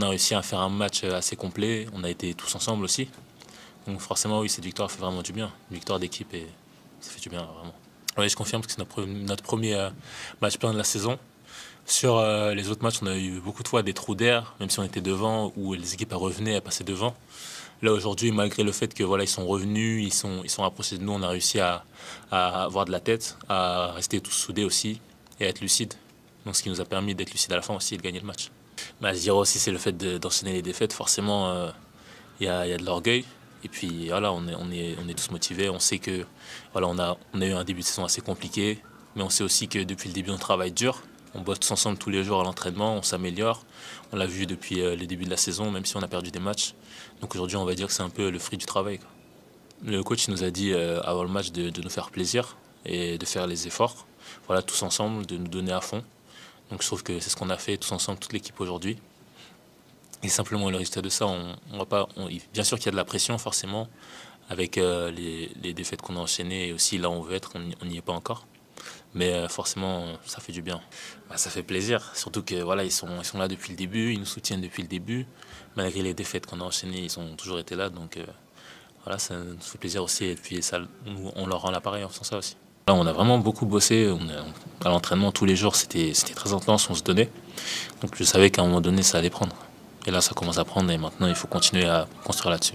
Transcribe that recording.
On a réussi à faire un match assez complet, on a été tous ensemble aussi. Donc forcément, oui, cette victoire fait vraiment du bien. Une victoire d'équipe et ça fait du bien, vraiment. Oui, je confirme que c'est notre premier match plein de la saison. Sur les autres matchs, on a eu beaucoup de fois des trous d'air, même si on était devant, où les équipes revenaient, elles passaient devant. Là aujourd'hui, malgré le fait que voilà, ils sont revenus, ils sont rapprochés de nous, on a réussi à avoir de la tête, à rester tous soudés aussi et à être lucides. Donc ce qui nous a permis d'être lucides à la fin aussi et de gagner le match. Je dirais aussi c'est le fait d'enchaîner les défaites. Forcément, il y a de l'orgueil. Et puis voilà, on est tous motivés. On sait que voilà, on a eu un début de saison assez compliqué, mais on sait aussi que depuis le début on travaille dur. On bosse tous ensemble tous les jours à l'entraînement, on s'améliore. On l'a vu depuis les débuts de la saison, même si on a perdu des matchs. Donc aujourd'hui, on va dire que c'est un peu le fruit du travail, quoi. Le coach nous a dit avant le match de nous faire plaisir et de faire les efforts. Voilà, tous ensemble, de nous donner à fond. Donc je trouve que c'est ce qu'on a fait tous ensemble, toute l'équipe aujourd'hui. Et simplement le résultat de ça, on va pas. Bien sûr qu'il y a de la pression forcément avec les défaites qu'on a enchaînées et aussi là où on veut être, on n'y est pas encore. Mais forcément, ça fait du bien. Ça fait plaisir, surtout que voilà, ils sont là depuis le début, ils nous soutiennent depuis le début. Malgré les défaites qu'on a enchaînées, ils ont toujours été là. Donc voilà, ça nous fait plaisir aussi. Et puis ça, on leur rend l'appareil en faisant ça aussi. Là, on a vraiment beaucoup bossé. À l'entraînement tous les jours, c'était très intense, on se donnait. Donc je savais qu'à un moment donné, ça allait prendre. Et là, ça commence à prendre et maintenant, il faut continuer à construire là-dessus.